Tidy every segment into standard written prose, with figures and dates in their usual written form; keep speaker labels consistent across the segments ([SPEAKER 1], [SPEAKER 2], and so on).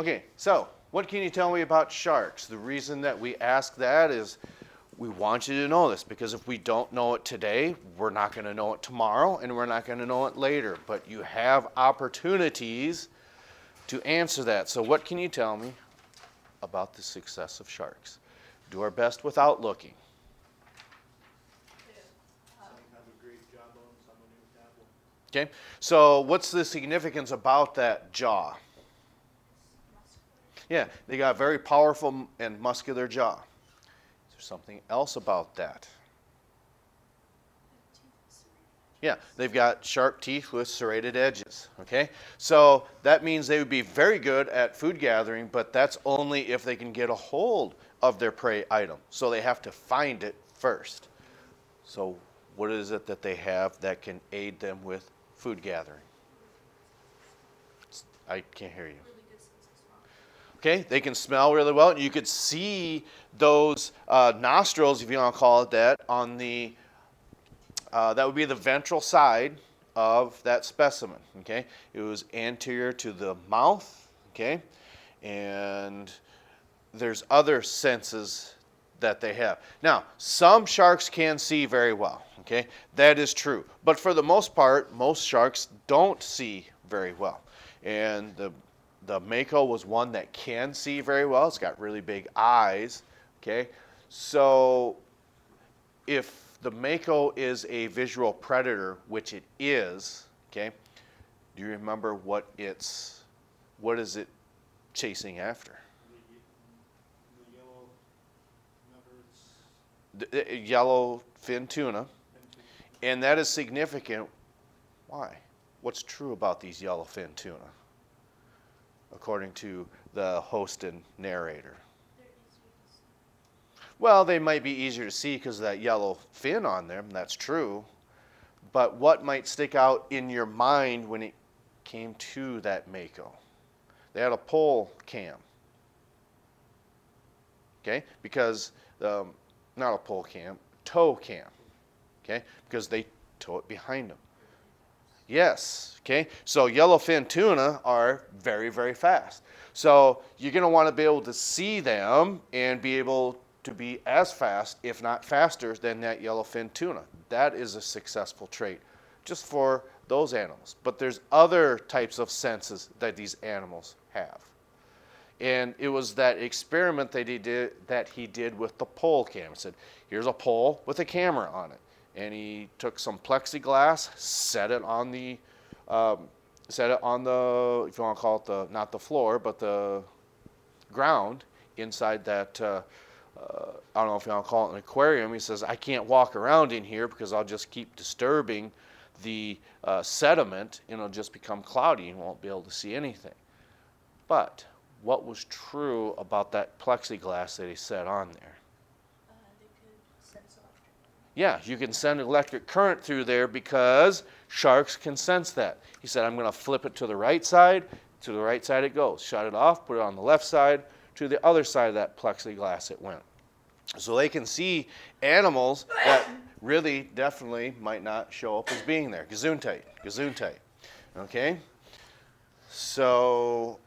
[SPEAKER 1] Okay, so what can you tell me about sharks? The reason that we ask that is we want you to know this, because if we don't know it today, we're not going to know it tomorrow, and we're not going to know it later. But you have opportunities to answer that. So what can you tell me about the success of sharks? Do our best without looking. Okay, so what's the significance about that jaw? Yeah, they got a very powerful and muscular jaw. Is there something else about that? Yeah, they've got sharp teeth with serrated edges, okay? So that means they would be very good at food gathering, but that's only if they can get a hold of their prey item. So they have to find it first. So what is it that they have that can aid them with food gathering? I can't hear you. Okay, they can smell really well. You could see those nostrils, if you want to call it that, on the that would be the ventral side of that specimen. Okay, it was anterior to the mouth. Okay, and there's other senses that they have. Now, some sharks can see very well. Okay, that is true. But for the most part, most sharks don't see very well. And the mako was one that can see very well. It's got really big eyes. Okay, so if the mako is a visual predator, which it is, okay, do you remember what is it chasing after? The yellowfin tuna, and that is significant. Why? What's true about these yellowfin tuna, according to the host and narrator? Well, they might be easier to see because of that yellow fin on them. That's true. But what might stick out in your mind when it came to that mako? They had a pole cam. Okay, because not a pole cam, tow cam. Okay, because they tow it behind them. Yes. Okay, so yellowfin tuna are very, very fast. So you're going to want to be able to see them and be able to be as fast, if not faster, than that yellowfin tuna. That is a successful trait just for those animals. But there's other types of senses that these animals have. And it was that experiment that he did with the pole cam. He said, here's a pole with a camera on it. And he took some plexiglass, set it on the, if you want to call it not the floor, but the ground inside that, I don't know if you want to call it an aquarium. He says, I can't walk around in here because I'll just keep disturbing the sediment and it'll just become cloudy and won't be able to see anything. But what was true about that plexiglass that he set on there?
[SPEAKER 2] They could sense electric.
[SPEAKER 1] Yeah, you can send electric current through there because sharks can sense that. He said, I'm going to flip it to the right side. To the right side it goes. Shut it off, put it on the left side. To the other side of that plexiglass it went. So they can see animals that really definitely might not show up as being there. Gesundheit. Okay? So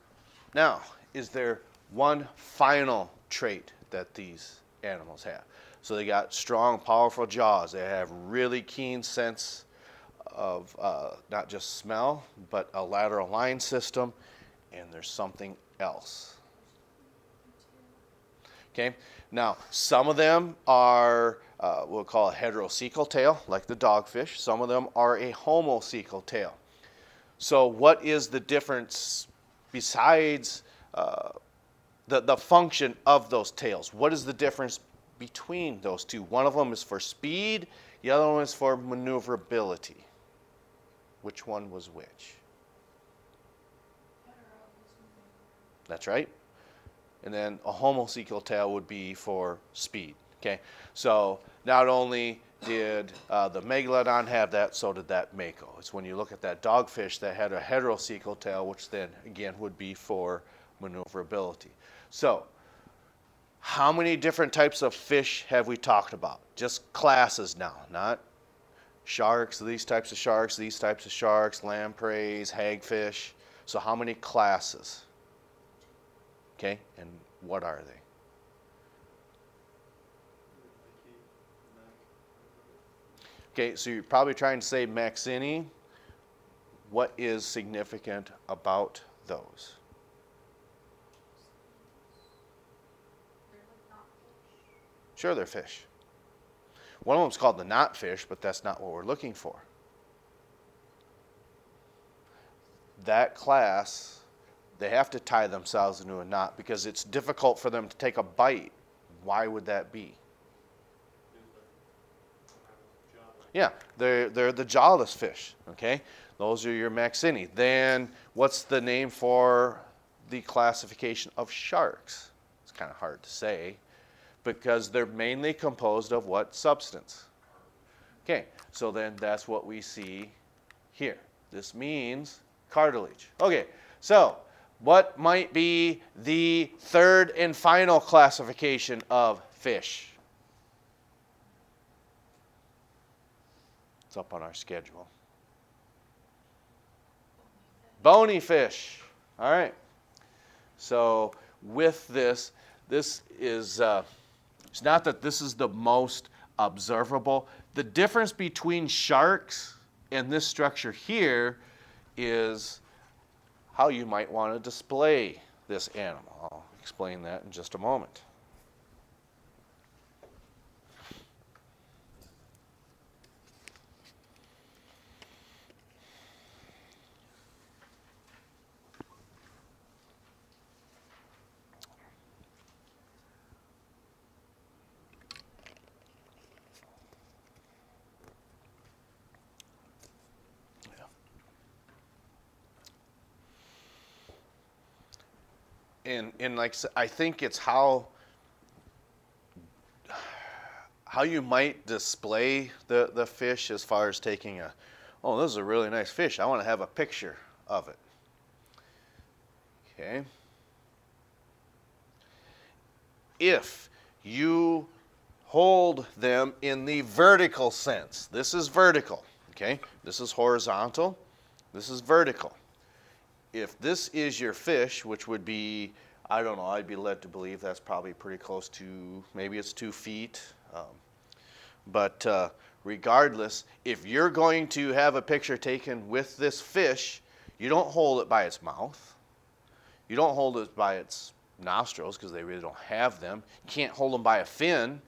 [SPEAKER 1] now, is there one final trait that these animals have? So they got strong, powerful jaws. They have really keen sense of not just smell, but a lateral line system. And there's something else. Okay? Now, some of them are, we'll call a heterocecal tail, like the dogfish. Some of them are a homocecal tail. So what is the difference besides the function of those tails? What is the difference between those two? One of them is for speed, the other one is for maneuverability. Which one was which? That's right. And then a homocecal tail would be for speed. Okay, so not only did the megalodon have that, so did that mako. It's when you look at that dogfish that had a heterocecal tail, which then again would be for maneuverability. So how many different types of fish have we talked about? Just classes now, not sharks, these types of sharks, lampreys, hagfish. So how many classes? Okay, and what are they? Okay, so you're probably trying to say Maxini. What is significant about those?
[SPEAKER 2] They're like not fish.
[SPEAKER 1] Sure, they're fish. One of them's called the knotfish, but that's not what we're looking for. That class, they have to tie themselves into a knot because it's difficult for them to take a bite. Why would that be? Yeah, they're the jawless fish, okay? Those are your Maxini. Then what's the name for the classification of sharks? It's kind of hard to say because they're mainly composed of what substance? Okay, so then that's what we see here. This means cartilage. Okay, so what might be the third and final classification of fish? It's up on our schedule. Bony fish. All right. So with this is, it's not that this is the most observable. The difference between sharks and this structure here is how you might want to display this animal. I'll explain that in just a moment. And like I think it's how you might display the fish as far as taking oh, this is a really nice fish. I want to have a picture of it. Okay. If you hold them in the vertical sense, this is vertical, okay? This is horizontal, this is vertical. If this is your fish, which would be, I don't know, I'd be led to believe that's probably pretty close to, maybe it's 2 feet. But regardless, if you're going to have a picture taken with this fish, you don't hold it by its mouth. You don't hold it by its nostrils because they really don't have them. You can't hold them by a fin.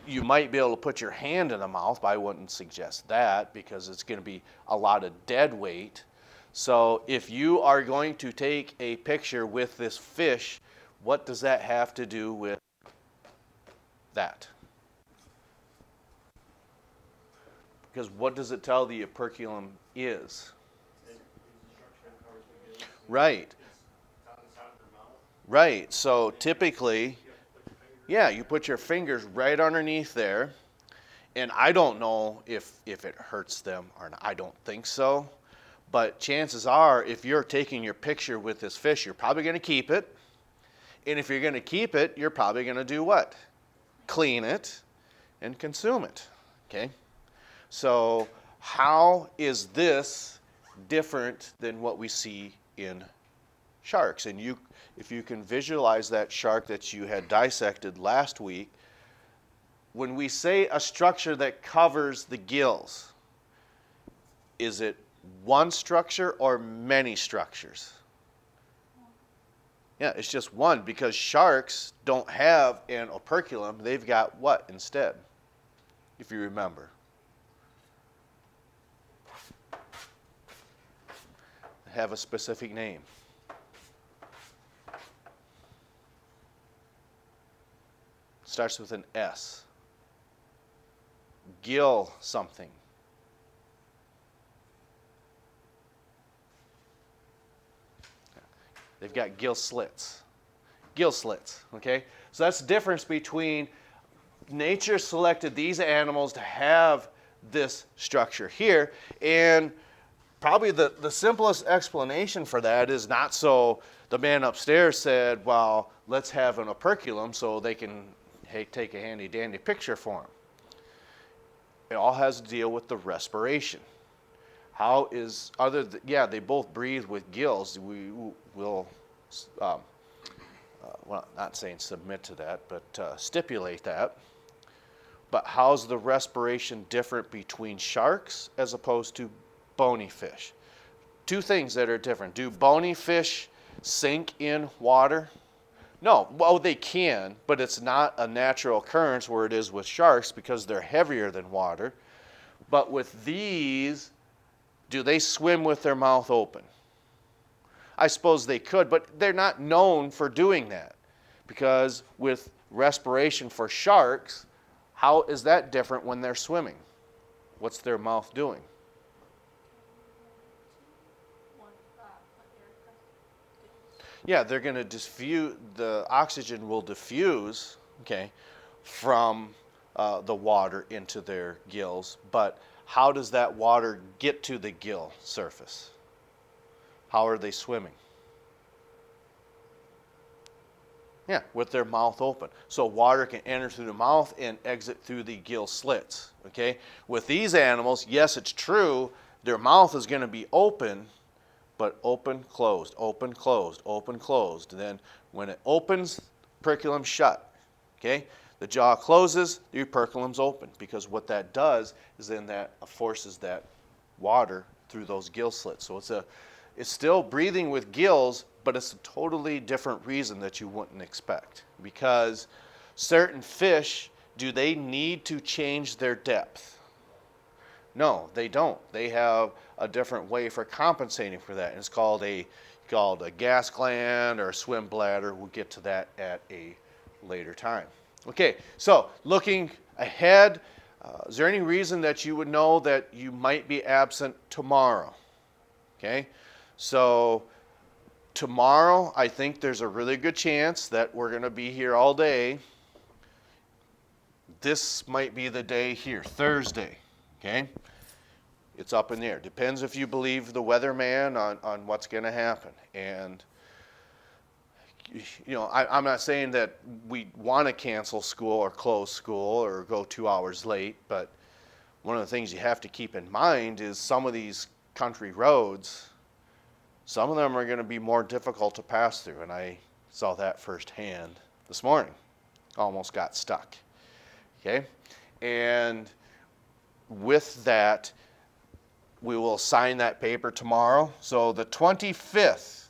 [SPEAKER 1] You might be able to put your hand in the mouth, but I wouldn't suggest that because it's going to be a lot of dead weight. So if you are going to take a picture with this fish, what does that have to do with that? Because what does it tell the operculum is? Right. Right. So typically, yeah, you put your fingers right underneath there. And I don't know if it hurts them or not. I don't think so. But chances are, if you're taking your picture with this fish, you're probably going to keep it. And if you're going to keep it, you're probably going to do what? Clean it and consume it. Okay? So how is this different than what we see in sharks? And if you can visualize that shark that you had dissected last week, when we say a structure that covers the gills, is it one structure or many structures? Yeah, it's just one because sharks don't have an operculum. They've got what instead, if you remember? They have a specific name. Starts with an S. Gill something. They've got gill slits. Gill slits, okay? So that's the difference between nature selected these animals to have this structure here, and probably the simplest explanation for that is not so the man upstairs said, well, let's have an operculum so they can take a handy dandy picture for them. It all has to deal with the respiration. How is, they both breathe with gills. We will well, not saying submit to that, but stipulate that. But how's the respiration different between sharks as opposed to bony fish? Two things that are different. Do bony fish sink in water? No. Well, they can, but it's not a natural occurrence where it is with sharks because they're heavier than water. But with these, do they swim with their mouth open? I suppose they could, but they're not known for doing that. Because with respiration for sharks, how is that different when they're swimming? What's their mouth doing? Yeah, they're going to diffuse, the oxygen will diffuse, okay, from the water into their gills. But how does that water get to the gill surface? How are they swimming? Yeah, with their mouth open. So water can enter through the mouth and exit through the gill slits, okay? With these animals, yes, it's true, their mouth is going to be open, but open, closed, open, closed, open, closed. Then when it opens, perculum shut, okay? The jaw closes, the operculum's open, because what that does is then that forces that water through those gill slits. So it's still breathing with gills, but it's a totally different reason that you wouldn't expect. Because certain fish, do they need to change their depth? No, they don't. They have a different way for compensating for that. And it's called a gas gland or a swim bladder. We'll get to that at a later time. Okay, so looking ahead, is there any reason that you would know that you might be absent tomorrow? Okay, so tomorrow I think there's a really good chance that we're going to be here all day. This might be the day here, Thursday. Okay, it's up in the air. Depends if you believe the weatherman on what's going to happen. And you know, I'm not saying that we want to cancel school or close school or go 2 hours late, but one of the things you have to keep in mind is some of these country roads, some of them are going to be more difficult to pass through, and I saw that firsthand this morning. Almost got stuck. Okay, and with that, we will sign that paper tomorrow. So the 25th,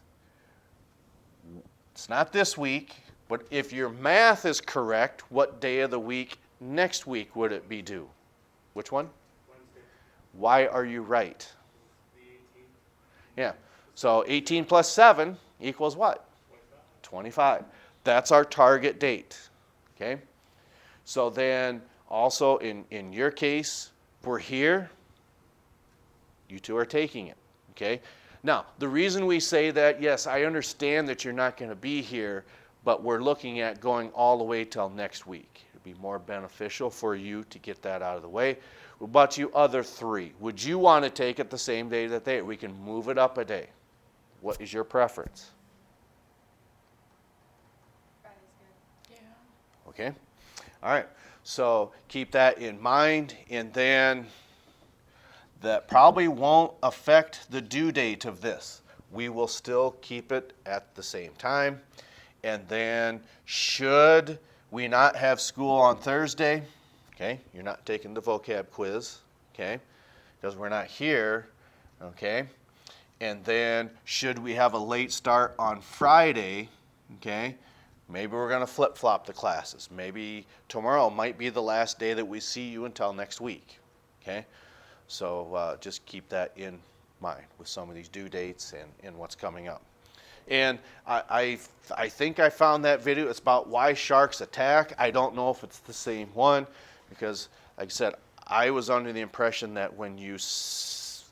[SPEAKER 1] it's not this week, but if your math is correct, what day of the week next week would it be due? Which one?
[SPEAKER 3] Wednesday.
[SPEAKER 1] Why are you right?
[SPEAKER 3] The 18th.
[SPEAKER 1] Yeah, so 18 plus 7 equals what? 25. That's our target date, okay? So then also in your case, we're here, you two are taking it, okay? Now, the reason we say that, yes, I understand that you're not going to be here, but we're looking at going all the way till next week. It would be more beneficial for you to get that out of the way. What about you other three? Would you want to take it the same day that they? We can move it up a day. What is your preference?
[SPEAKER 2] Friday's good. Yeah.
[SPEAKER 1] Okay? All right. So keep that in mind, and then that probably won't affect the due date of this. We will still keep it at the same time. And then should we not have school on Thursday, okay, you're not taking the vocab quiz, okay, because we're not here, okay, and then should we have a late start on Friday, okay, maybe we're going to flip-flop the classes. Maybe tomorrow might be the last day that we see you until next week, okay. So just keep that in mind with some of these due dates and what's coming up. And I think I found that video. It's about why sharks attack. I don't know if it's the same one because, like I said, I was under the impression that when you,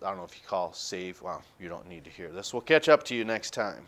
[SPEAKER 1] I don't know if you call save, well, you don't need to hear this. We'll catch up to you next time.